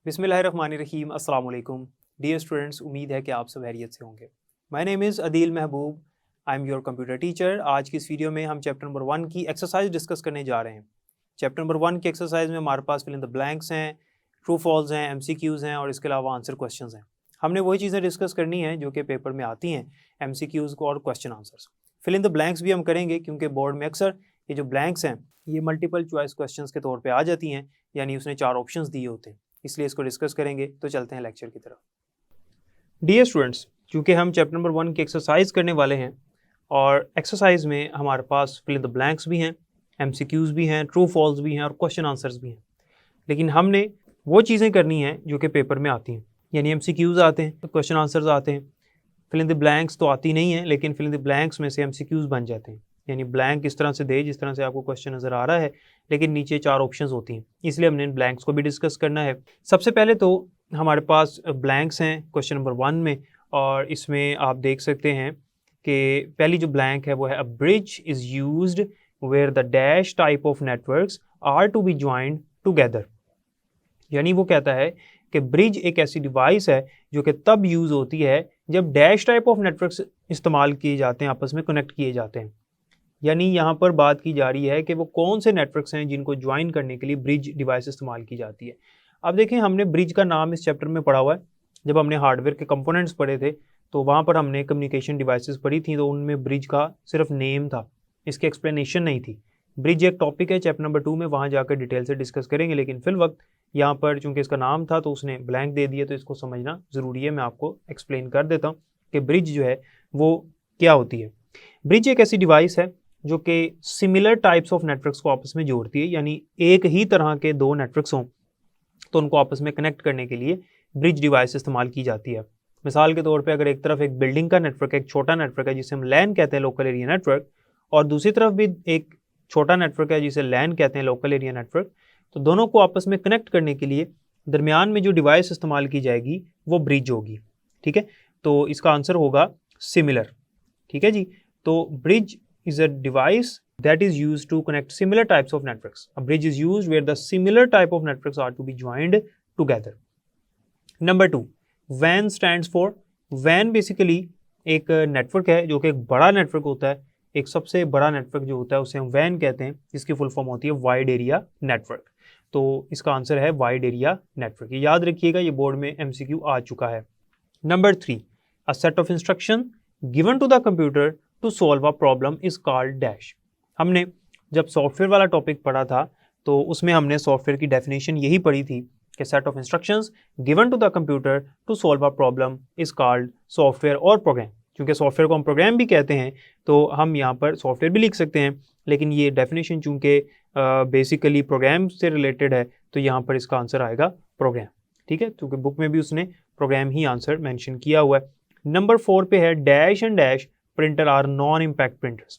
बिस्मिल्लाहिर्रहमानिर्रहीम अस्सलाम वालेकुम डियर स्टूडेंट्स, उम्मीद है कि आप सब खैरियत से होंगे। My name is Adeel Mehboob, I am your computer teacher. आज की इस वीडियो में हम चैप्टर नंबर 1 की एक्सरसाइज डिस्कस करने जा रहे हैं। चैप्टर नंबर 1 की एक्सरसाइज में हमारे पास फिल इन द ब्लैंक्स हैं, ट्रू फॉल्स हैं, MCQs हैं और इसके अलावा आंसर क्वेश्चंस हैं। हमने वही चीज़ें डिस्कस करनी है जो कि पेपर में आती हैं, MCQs को और question answers. Fill in the blanks भी हम करेंगे क्योंकि बोर्ड में अक्सर ये जो ब्लैंक्स हैं ये मल्टीपल चॉइस क्वेश्चंस के तौर पे आ जाती हैं, यानी उसने 4 ऑप्शंस दिए होते हैं, इसलिए इसको डिस्कस करेंगे। तो चलते हैं लेक्चर की तरफ। डियर स्टूडेंट्स, चूंकि हम चैप्टर नंबर 1 की एक्सरसाइज करने वाले हैं और एक्सरसाइज में हमारे पास फिल इन द ब्लैंक्स भी हैं, MCQs भी हैं, ट्रू फॉल्स भी हैं और क्वेश्चन आंसर्स भी हैं। लेकिन हमने वो चीज़ें करनी हैं जो कि पेपर में आती हैं, यानी MCQs आते हैं, क्वेश्चन आंसर्स आते हैं। फिल इन द ब्लैंक्स तो आती नहीं है, लेकिन फिल इन द ब्लैंक्स में से MCQs बन जाते हैं। यानी ब्लैंक इस तरह से दे जिस तरह से आपको क्वेश्चन नज़र आ रहा है, लेकिन नीचे 4 ऑप्शंस होती हैं, इसलिए हमने इन ब्लैंक्स को भी डिस्कस करना है। सबसे पहले तो हमारे पास ब्लैंक्स हैं क्वेश्चन नंबर 1 में, और इसमें आप देख सकते हैं कि पहली जो ब्लैंक है वो है a bridge is used where the dash type of networks are to be joined together. यानी वो कहता है कि ब्रिज एक ऐसी डिवाइस है जो कि तब यूज़ होती है जब डैश टाइप ऑफ नेटवर्क्स इस्तेमाल किए जाते हैं, आपस में कनेक्ट किए जाते हैं। यानी यहाँ पर बात की जा रही है कि वो कौन से नेटवर्क्स हैं जिनको ज्वाइन करने के लिए ब्रिज डिवाइस इस्तेमाल की जाती है। अब देखें, हमने ब्रिज का नाम इस चैप्टर में पढ़ा हुआ है। जब हमने हार्डवेयर के कंपोनेंट्स पढ़े थे तो वहाँ पर हमने कम्युनिकेशन डिवाइसेस पढ़ी थी, तो उनमें ब्रिज का सिर्फ नेम था, इसकी एक्सप्लेनेशन नहीं थी। ब्रिज एक टॉपिक है चैप्टर नंबर 2 में, वहाँ जाकर डिटेल से डिस्कस करेंगे, लेकिन फिल वक्त यहाँ पर चूंकि इसका नाम था तो उसने ब्लैंक दे दिया, तो इसको समझना ज़रूरी है। मैं आपको एक्सप्लेन कर देता हूँ कि ब्रिज जो है वो क्या होती है। ब्रिज एक ऐसी डिवाइस है जो कि सिमिलर टाइप्स ऑफ नेटवर्क्स को आपस में जोड़ती है, यानी एक ही तरह के दो नेटवर्क्स हों तो उनको आपस में कनेक्ट करने के लिए ब्रिज डिवाइस इस्तेमाल की जाती है। मिसाल के तौर पे अगर एक तरफ एक बिल्डिंग का नेटवर्क, एक छोटा नेटवर्क है जिसे हम लैन कहते हैं, लोकल एरिया नेटवर्क, और दूसरी तरफ भी एक छोटा नेटवर्क है जिसे लैन कहते हैं, लोकल एरिया नेटवर्क, तो दोनों को आपस में कनेक्ट करने के लिए दरमियान में जो डिवाइस इस्तेमाल की जाएगी वो ब्रिज होगी। ठीक है, तो इसका आंसर होगा सिमिलर। ठीक है जी, तो bridge is a device that is used to connect similar types of networks. A bridge is used where the similar type of networks are to be joined together. Number 2, WAN stands for, WAN basically एक network है जो कि एक बड़ा network होता है। एक सबसे बड़ा नेटवर्क जो होता है उसे हम WAN कहते हैं, जिसकी फुल फॉर्म होती है वाइड एरिया नेटवर्क। तो इसका आंसर है वाइड एरिया नेटवर्क। ये याद रखिएगा, ये बोर्ड में MCQ आ चुका है। Number 3, a set of instruction given to the computer to solve a problem is called dash. हमने जब सॉफ्टवेयर वाला टॉपिक पढ़ा था तो उसमें हमने सॉफ्टवेयर की डेफिनेशन यही पढ़ी थी कि set of instructions given to the computer to solve a problem is called software और प्रोग्राम। क्योंकि सॉफ्टवेयर को हम प्रोग्राम भी कहते हैं तो हम यहाँ पर सॉफ्टवेयर भी लिख सकते हैं, लेकिन ये डेफिनेशन चूँकि बेसिकली प्रोग्राम से रिलेटेड है तो यहाँ पर इसका आंसर आएगा प्रोग्राम। ठीक है, क्योंकि बुक में भी उसने प्रोग्राम ही आंसर मैंशन किया हुआ है। नंबर 4 पे है dash and dash printer are non impact printers.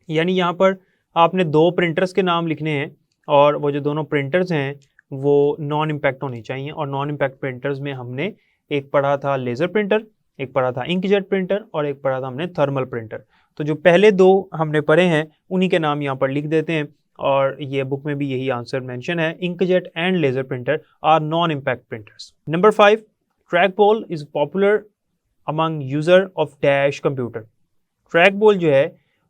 यानी यहाँ पर आपने दो प्रिंटर्स के नाम लिखने हैं और वो जो दोनों प्रिंटर्स हैं वो नॉन इम्पैक्ट होने चाहिए। और नॉन इम्पैक्ट प्रिंटर्स में हमने एक पढ़ा था लेज़र प्रिंटर, एक पढ़ा था इंकजेट प्रिंटर और एक पढ़ा था हमने थर्मल प्रिंटर। तो जो पहले दो हमने पढ़े हैं उन्हीं के नाम यहाँ पर लिख देते हैं, और ये बुक में भी यही आंसर मेंशन है, inkjet and laser printer are non impact printers. Number 5, track ball is popular among user of dash computer. Track ball जो है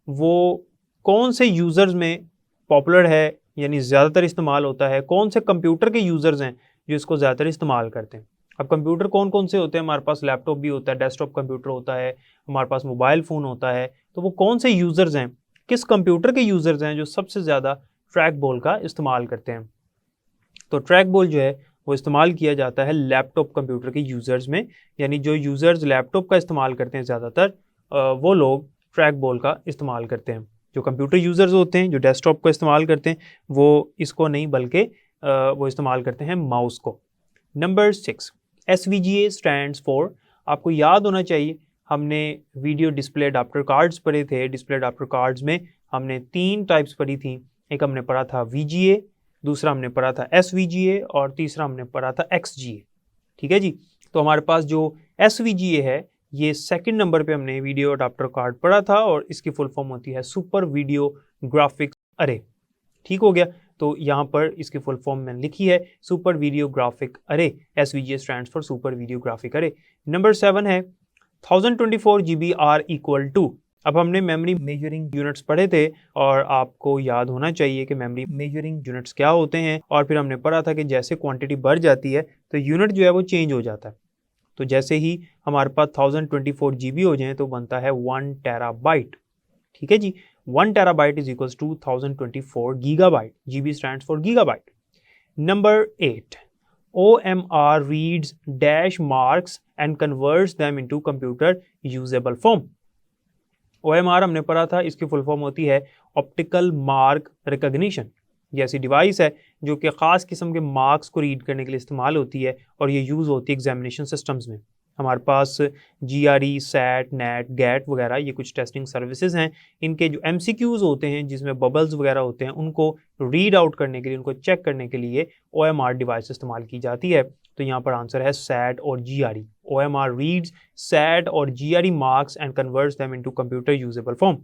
वो कौन से यूज़र्स में पॉपुलर है, यानी ज़्यादातर इस्तेमाल होता है, कौन से कंप्यूटर के यूज़र्स हैं जो इसको ज़्यादातर इस्तेमाल करते हैं। अब कंप्यूटर कौन कौन से होते हैं, हमारे पास लैपटॉप भी होता है, डेस्कटॉप कंप्यूटर होता है, हमारे पास मोबाइल फ़ोन होता है, तो वो कौन से यूज़र्स हैं, किस कंप्यूटर के यूज़र्स हैं जो सबसे ज़्यादा ट्रैक बॉल का इस्तेमाल करते हैं। तो ट्रैक बॉल जो है वो इस्तेमाल किया जाता है लैपटॉप कंप्यूटर के यूज़र्स में, यानी जो यूज़र्स लैपटॉप का इस्तेमाल करते हैं ज़्यादातर वो लोग ट्रैक बॉल का इस्तेमाल करते हैं। जो कंप्यूटर यूज़र्स होते हैं जो डेस्कटॉप को इस्तेमाल करते हैं वो इसको नहीं बल्कि वो इस्तेमाल करते हैं माउस को। नंबर 6, SVGA स्टैंड्स फॉर, आपको याद होना चाहिए हमने वीडियो डिस्प्ले अडाप्टर कार्ड्स पढ़े थे। डिस्प्ले अडाप्टर कार्ड्स में हमने 3 टाइप्स पढ़ी थी, एक हमने पढ़ा था VGA, दूसरा हमने पढ़ा था SVGA और तीसरा हमने पढ़ा था XGA। ठीक है जी, तो हमारे पास जो SVGA है ये सेकंड नंबर पे हमने वीडियो अडाप्टर कार्ड पढ़ा था और इसकी फुल फॉर्म होती है सुपर वीडियो ग्राफिक्स अरे। ठीक हो गया, तो यहाँ पर इसकी फुल फॉर्म मैंने लिखी है सुपर वीडियो ग्राफिक अरे, SVGA stands for super video graphic अरे। नंबर 7 है 1024 GB आर इक्वल टू। अब हमने मेमोरी मेजरिंग यूनिट्स पढ़े थे और आपको याद होना चाहिए कि मेमोरी मेजरिंग यूनिट्स क्या होते हैं, और फिर हमने पढ़ा था कि जैसे क्वांटिटी बढ़ जाती है तो यूनिट जो है वो चेंज हो जाता है। तो जैसे ही हमारे पास 1024 GB हो जाए तो बनता है 1 टेराबाइट। ठीक है जी, 1 terabyte is equal to 1024 gigabyte. GB stands for gigabyte. Number 8, OMR reads dash marks and converts them into computer usable form। OMR हमने पढ़ा था, इसकी फुल फॉर्म होती है ऑप्टिकल मार्क रिकॉग्निशन। ये ऐसी डिवाइस है जो कि ख़ास किस्म के मार्क्स को रीड करने के लिए इस्तेमाल होती है और ये यूज़ होती है एग्जामिनेशन सिस्टम्स में। हमारे पास GRE, SAT, NET, GAT वगैरह ये कुछ टेस्टिंग सर्विसेज हैं। इनके जो MCQs होते हैं जिसमें बबल्स वगैरह होते हैं उनको रीड आउट करने के लिए, उनको चेक करने के लिए OMR डिवाइस इस्तेमाल की जाती है। तो यहाँ पर आंसर है SAT और GRE। OMR reads SAT और GRE marks and converts them into computer usable form।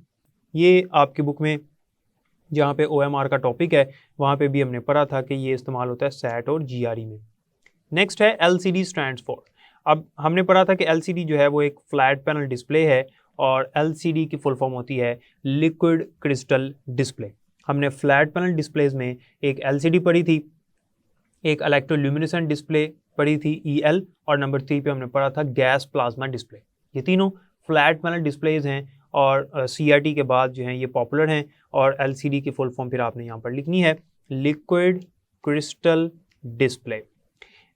ये आपकी बुक में जहाँ पे OMR का टॉपिक है वहाँ पे भी हमने पढ़ा था कि ये इस्तेमाल होता है SAT और GRE में। नेक्स्ट है LCD स्टैंड्स फॉर। अब हमने पढ़ा था कि LCD जो है वो एक फ्लैट पैनल डिस्प्ले है और LCD की फुल फॉर्म होती है लिक्विड क्रिस्टल डिस्प्ले। हमने फ्लैट पैनल डिस्प्लेज में एक LCD पढ़ी थी, एक इलेक्ट्रोल्यूमिनेसेंट डिस्प्ले पढ़ी थी EL, और नंबर 3 पे हमने पढ़ा था गैस प्लाज्मा डिस्प्ले। ये तीनों फ्लैट पैनल डिस्प्लेज हैं और CRT के बाद जो हैं ये पॉपुलर हैं। और LCD की फुल फॉर्म फिर आपने यहाँ पर लिखनी है liquid crystal display.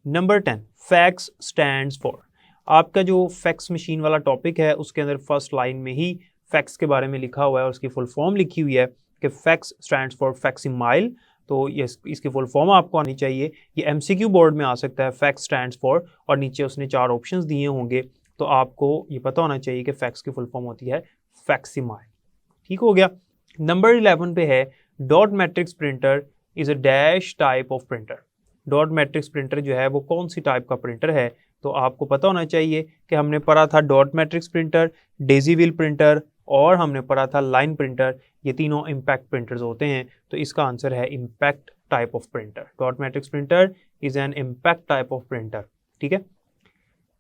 Number 10, fax stands for. आपका जो फैक्स मशीन वाला टॉपिक है उसके अंदर फर्स्ट लाइन में ही फैक्स के बारे में लिखा हुआ है और उसकी फुल फॉर्म लिखी हुई है कि फैक्स स्टैंड्स फॉर फैक्सिमाइल। तो ये इसकी फुल फॉर्म आपको आनी चाहिए। ये MCQ बोर्ड में आ सकता है फैक्स स्टैंड्स फॉर, और नीचे उसने 4 ऑप्शंस दिए होंगे तो आपको ये पता होना चाहिए कि फैक्स की फुल फॉर्म होती है फैक्सिमाइल। ठीक हो गया। नंबर 11 पे है dot matrix printer is a dash type of printer. Dot matrix printer जो है वो कौन सी टाइप का प्रिंटर है, तो आपको पता होना चाहिए कि हमने पढ़ा था dot matrix printer, Daisy wheel printer और हमने पढ़ा था लाइन प्रिंटर। ये तीनों इम्पैक्ट प्रिंटर्स होते हैं, तो इसका आंसर है impact type of printer. Dot matrix printer is an impact type of printer. ठीक है,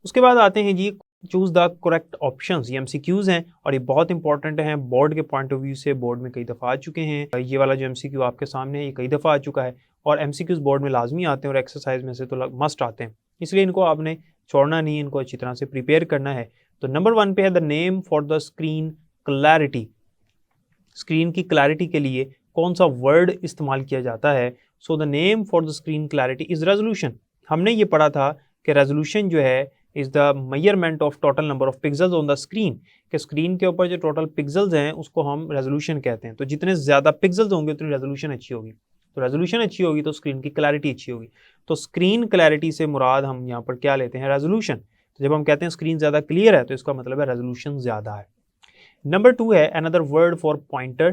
उसके बाद आते हैं जी चूज द करेक्ट ऑप्शंस। ये MCQs हैं और ये बहुत इंपॉर्टेंट हैं बोर्ड के पॉइंट ऑफ व्यू से। बोर्ड में कई दफ़ा आ चुके हैं, ये वाला जो MCQ आपके सामने है ये कई दफ़ा आ चुका है और MCQs बोर्ड में लाजमी आते हैं और एक्सरसाइज में से तो मस्ट आते हैं, इसलिए इनको आपने छोड़ना नहीं, इनको अच्छी तरह से प्रिपेयर करना है। तो नंबर 1 पे है the name for the screen clarity. Screen की क्लैरिटी के लिए कौन सा वर्ड इस्तेमाल किया जाता है? So the name for the screen clarity is resolution. हमने ये पढ़ा था कि रेजोल्यूशन जो है is the measurement of total number of pixels on the screen, कि स्क्रीन के ऊपर जो टोटल पिक्सल्स हैं उसको हम रेजोल्यूशन कहते हैं। तो जितने ज़्यादा पिक्सल्स होंगे उतनी रेजोल्यूशन अच्छी होगी, तो रेजोल्यूशन अच्छी होगी तो स्क्रीन की क्लैरिटी अच्छी होगी। तो स्क्रीन क्लैरिटी से मुराद हम यहाँ पर क्या लेते हैं? रेजोल्यूशन। तो जब हम कहते हैं स्क्रीन ज़्यादा क्लियर है तो इसका मतलब है रेजोल्यूशन ज़्यादा है। नंबर 2 है another word for pointer.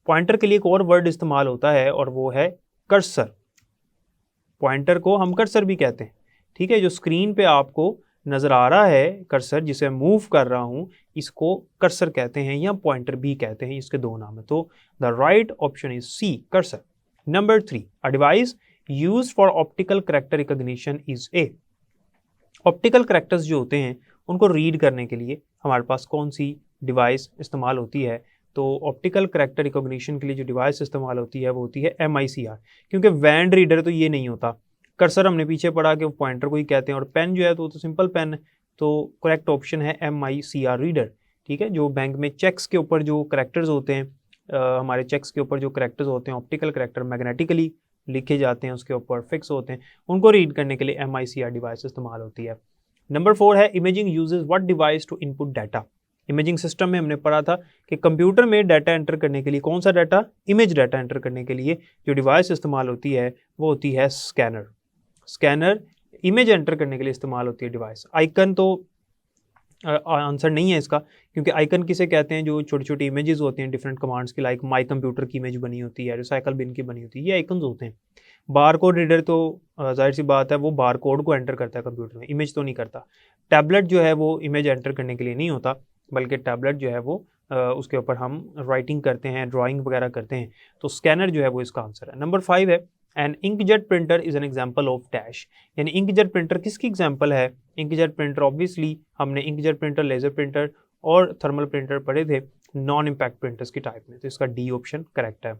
Pointer के लिए एक और वर्ड इस्तेमाल होता है और वो है कर्सर। पॉइंटर को हम कर्सर भी कहते हैं। ठीक है, जो स्क्रीन पे आपको नज़र आ रहा है कर्सर, जिसे मूव कर रहा हूँ, इसको कर्सर कहते हैं या पॉइंटर भी कहते हैं, इसके 2 नाम है। तो the right option is C, cursor. Number 3, a device used for optical character recognition is a. Optical characters जो होते हैं उनको रीड करने के लिए हमारे पास कौन सी डिवाइस इस्तेमाल होती है? तो ऑप्टिकल कैरेक्टर रिकॉग्निशन के लिए जो डिवाइस इस्तेमाल होती है वो होती है MICR, क्योंकि वैन रीडर तो ये नहीं होता। कर्सर हमने पीछे पढ़ा कि वो पॉइंटर को ही कहते हैं और पेन जो है तो सिंपल पेन, तो करेक्ट ऑप्शन है MICR रीडर। ठीक है, जो बैंक में चेक्स के ऊपर जो करेक्टर्स होते हैं, हमारे चेक्स के ऊपर जो करेक्टर्स होते हैं ऑप्टिकल करेक्टर मैग्नेटिकली लिखे जाते हैं, उसके ऊपर फिक्स होते हैं, उनको रीड करने के लिए MICR डिवाइस इस्तेमाल होती है। नंबर 4 है imaging uses what device to input data. Imaging system में हमने पढ़ा था कि कंप्यूटर में डाटा एंटर करने के लिए कौन सा डाटा? इमेज डाटा एंटर करने के लिए जो डिवाइस इस्तेमाल होती है वो होती है स्कैनर। स्कैनर इमेज एंटर करने के लिए इस्तेमाल होती है डिवाइस। आइकन तो आंसर नहीं है इसका, क्योंकि आइकन किसे कहते हैं? जो छोटी छोटी इमेजेस होती हैं डिफरेंट कमांड्स की, लाइक माई कंप्यूटर की इमेज बनी होती है, रिसाइकल बिन की बनी होती है, ये आइकन्स होते हैं। बार कोड रीडर तो जाहिर सी बात है वो बार कोड को एंटर करता है कंप्यूटर में, इमेज तो नहीं करता। टैबलेट जो है वो इमेज एंटर करने के लिए नहीं होता, बल्कि टैबलेट जो है वो उसके ऊपर हम राइटिंग करते हैं, ड्राइंग वगैरह करते हैं, तो स्कैनर जो है वो इसका आंसर है। नंबर 5 है an inkjet printer is an example of dash, यानी इंकजेट प्रिंटर किसकी एग्जाम्पल है? इंकजेट प्रिंटर ऑब्वियसली हमने इंकजेट प्रिंटर, लेजर प्रिंटर और थर्मल प्रिंटर पढ़े थे नॉन इम्पैक्ट प्रिंटर्स की टाइप में, तो इसका डी ऑप्शन करेक्ट है।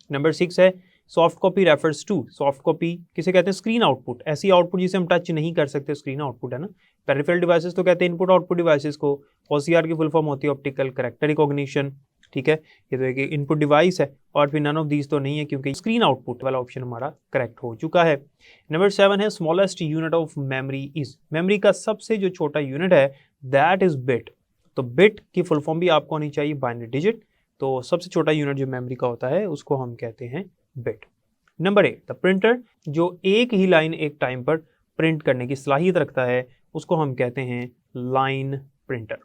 नंबर 6 है soft copy refers to, soft copy किसे कहते हैं? स्क्रीन आउटपुट, ऐसी आउटपुट जिसे हम टच नहीं कर सकते, स्क्रीन आउटपुट है ना। पेरिफेरल डिवाइसेस तो कहते हैं इनपुट आउटपुट डिवाइसेस को, OCR की फुल फॉर्म होती है ऑप्टिकल कैरेक्टर रिकॉग्निशन, ठीक है। ये तो एक इनपुट डिवाइस है, और फिर नन ऑफ दीज तो नहीं है क्योंकि स्क्रीन आउटपुट वाला ऑप्शन हमारा करेक्ट हो चुका है। नंबर 7 है smallest unit of memory is, memory का सबसे जो छोटा यूनिट है दैट इज बिट, तो बिट की फुल फॉर्म भी आपको होनी चाहिए बाइनरी डिजिट, तो सबसे छोटा यूनिट जो मेमोरी का होता है उसको हम कहते हैं बिट। नंबर 8 द प्रिंटर, जो एक ही लाइन एक टाइम पर प्रिंट करने की सलाहियत रखता है उसको हम कहते हैं लाइन प्रिंटर,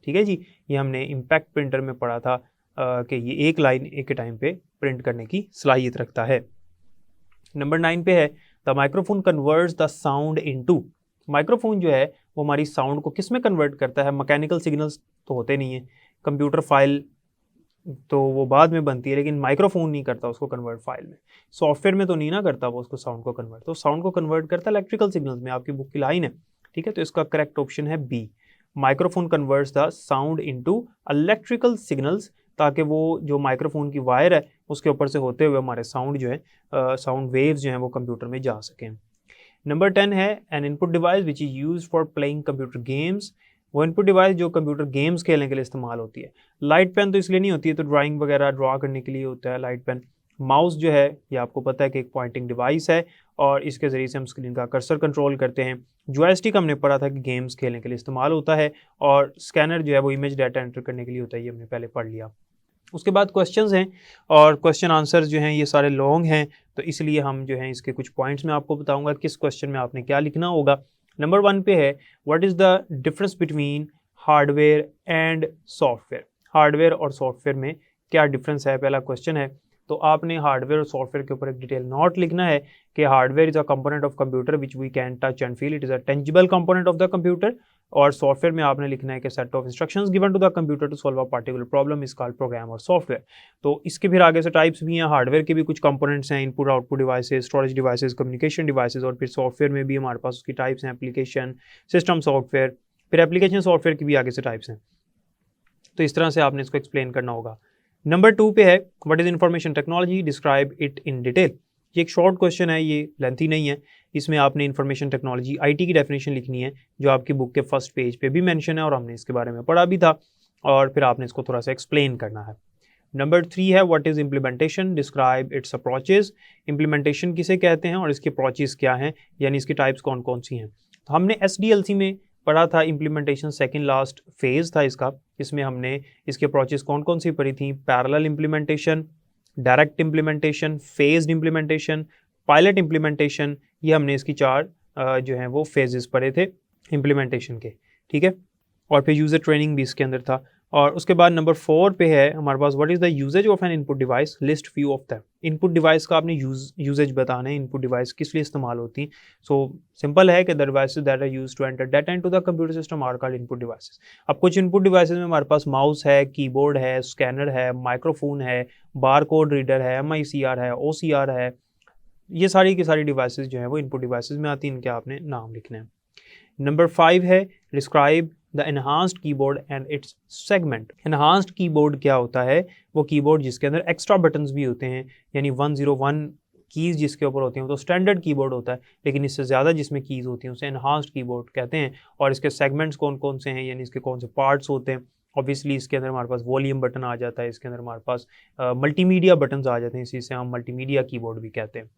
ठीक है जी। ये हमने इम्पैक्ट प्रिंटर में पढ़ा था कि ये एक लाइन एक टाइम पे प्रिंट करने की सलाहियत रखता है। नंबर 9 पे है the microphone converts the sound into, microphone जो है वो हमारी साउंड को किस में कन्वर्ट करता है? मैकेनिकल सिग्नल्स तो होते नहीं है, कंप्यूटर फाइल तो वो बाद में बनती है, लेकिन माइक्रोफोन नहीं करता उसको कन्वर्ट फाइल में, सॉफ्टवेयर में तो नहीं ना करता वो उसको साउंड को कन्वर्ट, तो साउंड को कन्वर्ट करता है इलेक्ट्रिकल सिग्नल्स में, आपकी बुक की लाइन है, ठीक है। तो इसका करेक्ट ऑप्शन है b, microphone converts the sound into electrical signals, ताकि वो जो माइक्रोफोन की वायर है उसके ऊपर से होते हुए हमारे साउंड जो है साउंड वेव्स जो हैं वो कंप्यूटर में जा सकें। नंबर 10 है N input device which is use for playing computer games, वो इनपुट डिवाइस जो कंप्यूटर गेम्स खेलने के लिए इस्तेमाल होती है। लाइट पेन तो इसलिए नहीं होती है, तो ड्राइंग वगैरह ड्रॉ करने के लिए होता है लाइट पेन। माउस जो है ये आपको पता है कि एक पॉइंटिंग डिवाइस है और इसके ज़रिए से हम स्क्रीन का कर्सर कंट्रोल करते हैं। जॉयस्टिक हमने पढ़ा था कि गेम्स खेलने के लिए इस्तेमाल होता है, और स्कैनर जो है वो इमेज डाटा एंटर करने के लिए होता है, ये हमने पहले पढ़ लिया। उसके बाद क्वेश्चंस हैं, और क्वेश्चन आंसर जो हैं ये सारे लॉन्ग हैं, तो इसलिए हम जो हैं इसके कुछ पॉइंट्स में आपको बताऊंगा किस क्वेश्चन में आपने क्या लिखना होगा। नंबर 1 पे है what is the difference between hardware and software, hardware और सॉफ्टवेयर में क्या डिफरेंस है, पहला क्वेश्चन है। तो आपने हार्डवेयर और सॉफ्टवेयर के ऊपर एक डिटेल नोट लिखना है कि hardware is a component of computer which we can touch and feel, it is a tangible component of the computer, और सॉफ्टवेयर में आपने लिखना है कि set of instructions given to the computer to solve a particular problem is called program और software. तो इसके फिर आगे से टाइप्स भी हैं, हार्डवेयर के भी कुछ कंपोनेंट्स हैं, input output devices, storage devices, communication devices, और फिर सॉफ्टवेयर में भी हमारे पास उसकी टाइप्स हैं, एप्लीकेशन, सिस्टम सॉफ्टवेयर, फिर एप्लीकेशन सॉफ्टवेयर की भी आगे से टाइप्स हैं। तो इस तरह से आपने इसको एक्सप्लेन करना होगा। नंबर 2 पे है what is information technology, describe it in detail. ये एक शॉर्ट क्वेश्चन है, ये लेंथी नहीं है, इसमें आपने इंफॉर्मेशन टेक्नोलॉजी IT की डेफिनेशन लिखनी है जो आपकी बुक के फर्स्ट पेज पे भी मेंशन है और हमने इसके बारे में पढ़ा भी था, और फिर आपने इसको थोड़ा सा एक्सप्लेन करना है। नंबर 3 है what is implementation, describe it's approaches, implementation किसे कहते हैं और इसके अप्रोचेज क्या हैं, यानी इसकी टाइप्स कौन कौन सी हैं। तो हमने SDLC में पढ़ा था इम्प्लीमेंटेशन, सेकंड लास्ट फेज था इसका, इसमें हमने इसके अप्रोचेस कौन कौन सी पढ़ी थी, parallel implementation, direct implementation, phased implementation, pilot implementation, ये हमने इसकी 4 जो हैं वो फेजेस पढ़े थे इम्प्लीमेंटेशन के, ठीक है। और फिर यूज़र ट्रेनिंग भी इसके अंदर था। और उसके बाद नंबर 4 पे है हमारे पास what is the usage of an input device, list few of them. Input device का आपने यूजेज बताना है, इनपुट डिवाइस किस लिए इस्तेमाल होती हैं। सो सिंपल है कि the devices that are used to enter data into the computer system are called input devices. अब कुछ इनपुट डिवाइसेज में हमारे पास माउस है, कीबोर्ड है, स्कैनर है, माइक्रोफोन है, बारकोड रीडर है, MICR है, OCR है, ये सारी की सारी डिवाइसेज जो है वो इनपुट डिवाइसेज में आती हैं, इनके आपने नाम लिखने हैं। नंबर 5 है describe the enhanced keyboard and it's segment. Enhanced keyboard क्या होता है? वो कीबोर्ड जिसके अंदर एक्स्ट्रा बटन्स भी होते हैं, यानी 101 कीज़ जिसके ऊपर होती हैं, तो स्टैंडर्ड कीबोर्ड होता है, लेकिन इससे ज़्यादा जिसमें कीज़ होती हैं उसे एनहांस्ड कीबोर्ड कहते हैं। और इसके सेगमेंट्स कौन कौन से हैं, यानी इसके कौन से पार्ट्स होते हैं। ऑब्वियसली इसके अंदर हमारे पास वॉल्यूम बटन आ जाता है, इसके अंदर हमारे पास मल्टीमीडिया बटन्स आ जाते हैं, इसी से हम मल्टीमीडिया कीबोर्ड भी कहते हैं।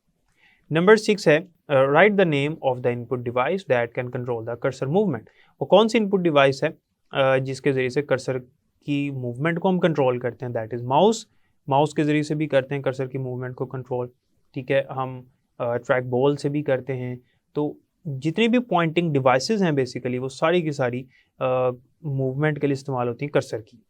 नंबर 6 है right the name of the input device that can control the cursor movement. वो कौन सी इनपुट डिवाइस है जिसके ज़रिए से कर्सर की मूवमेंट को हम कंट्रोल करते हैं, दैट इज़ माउस। माउस के ज़रिए से भी करते हैं कर्सर की मूवमेंट को कंट्रोल, ठीक है। हम ट्रैक बॉल से भी करते हैं। तो जितनी भी पॉइंटिंग डिवाइसेस हैं बेसिकली वो सारी की सारी मूवमेंट के लिए इस्तेमाल होती हैं कर्सर की।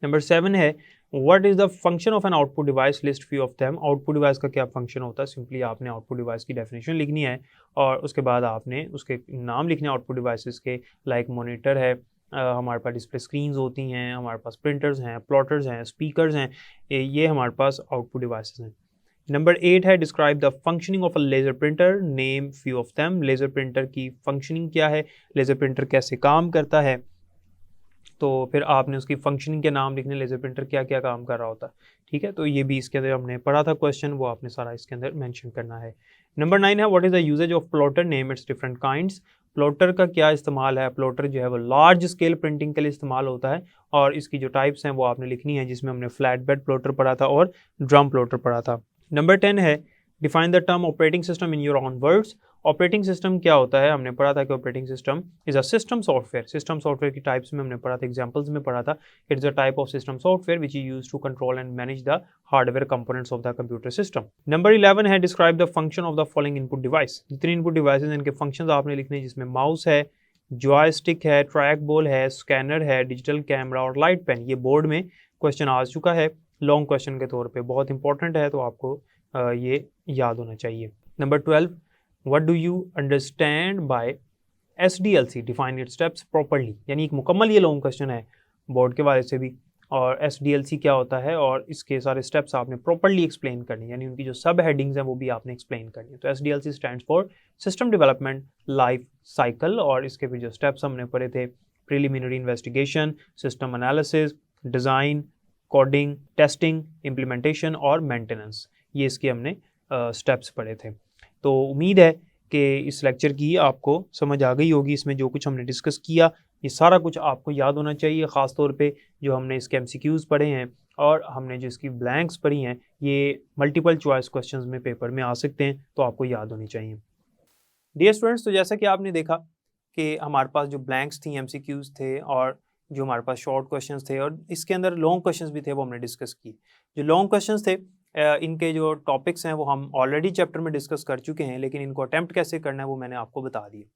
नंबर 7 है what is the function of an output device, list few of them. Output device का क्या फंक्शन होता है, सिंपली आपने आउटपुट डिवाइस की डेफिनेशन लिखनी है और उसके बाद आपने उसके नाम लिखने हैं आउटपुट डिवाइसेस के, लाइक मॉनिटर है, हमारे पास डिस्प्ले स्क्रीन्स होती हैं, हमारे पास प्रिंटर्स हैं, प्लॉटर्स हैं, स्पीकर्स हैं, ये हमारे पास आउटपुट डिवाइसेस हैं। नंबर 8 है describe the functioning of a laser printer, name few of them. Laser printer की फंक्शनिंग क्या है, लेज़र प्रिंटर कैसे काम करता है, तो फिर आपने उसकी फंक्शनिंग के नाम लिखने, लेज़र प्रिंटर क्या क्या काम कर रहा होता है, ठीक है। तो ये भी इसके अंदर हमने पढ़ा था क्वेश्चन, वो आपने सारा इसके अंदर मेंशन करना है। नंबर 9 है what is the usage of plotter, name its different kinds. Plotter का क्या इस्तेमाल है, प्लॉटर जो है वो लार्ज स्केल प्रिंटिंग के लिए इस्तेमाल होता है, और इसकी जो टाइप्स हैं वो आपने लिखनी है, जिसमें हमने फ्लैट बेड प्लॉटर पढ़ा था और ड्रम प्लॉटर पढ़ा था। नंबर 10 है define the term operating system in your own words. Operating system क्या होता है, हमने पढ़ा था कि operating system is a system software. System software की टाइप्स में हमने पढ़ा था, एग्जांपल्स में पढ़ा था। It's a type of system software which is used to control and manage the hardware components of the computer system. Number 11 है describe the function of the following input device. जितने input devices हैं इनके functions आपने लिखने, जिसमें mouse है, joystick है, track ball है, स्कैनर है, डिजिटल कैमरा और लाइट पेन। ये बोर्ड में क्वेश्चन आ चुका है लॉन्ग क्वेश्चन के तौर पे, बहुत इंपॉर्टेंट है, तो आपको ये याद होना चाहिए। Number 12 what do you understand by SDLC, define it steps properly. यानी एक मुकम्मल ये लॉन्ग क्वेश्चन है बोर्ड के वाले से भी, और SDLC क्या होता है और इसके सारे स्टेप्स आपने प्रॉपरली एक्सप्लेन करनी, यानी उनकी जो सब हेडिंग्स हैं वो भी आपने एक्सप्लेन करनी है। तो SDLC stands for system development life cycle, और इसके भी जो स्टेप्स हमने पढ़े थे, preliminary investigation, system analysis, design, coding, testing, implementation और मेंटेनेंस, ये इसके हमने स्टेप्स पढ़े थे। तो उम्मीद है कि इस लेक्चर की आपको समझ आ गई होगी। इसमें जो कुछ हमने डिस्कस किया ये सारा कुछ आपको याद होना चाहिए, ख़ास तौर पे जो हमने इसके MCQs पढ़े हैं और हमने जो इसकी ब्लैंक्स पढ़ी हैं, ये मल्टीपल चॉइस क्वेश्चंस में पेपर में आ सकते हैं, तो आपको याद होनी चाहिए। डियर स्टूडेंट्स, तो जैसा कि आपने देखा कि हमारे पास जो ब्लैंक्स थी, MCQs थे, और जो हमारे पास शॉर्ट क्वेश्चंस थे, और इसके अंदर लॉन्ग क्वेश्चंस भी थे, वो हमने डिस्कस की। जो लॉन्ग क्वेश्चंस थे इनके जो टॉपिक्स हैं वो हम ऑलरेडी चैप्टर में डिस्कस कर चुके हैं, लेकिन इनको अटैम्प्ट कैसे करना है वो मैंने आपको बता दिया।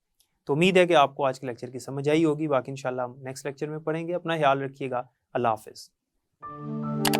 तो उम्मीद है कि आपको आज के लेक्चर की समझ आई होगी। बाकी इंशाल्लाह हम नेक्स्ट लेक्चर में पढ़ेंगे। अपना ख्याल रखिएगा। अल्लाह हाफिज़।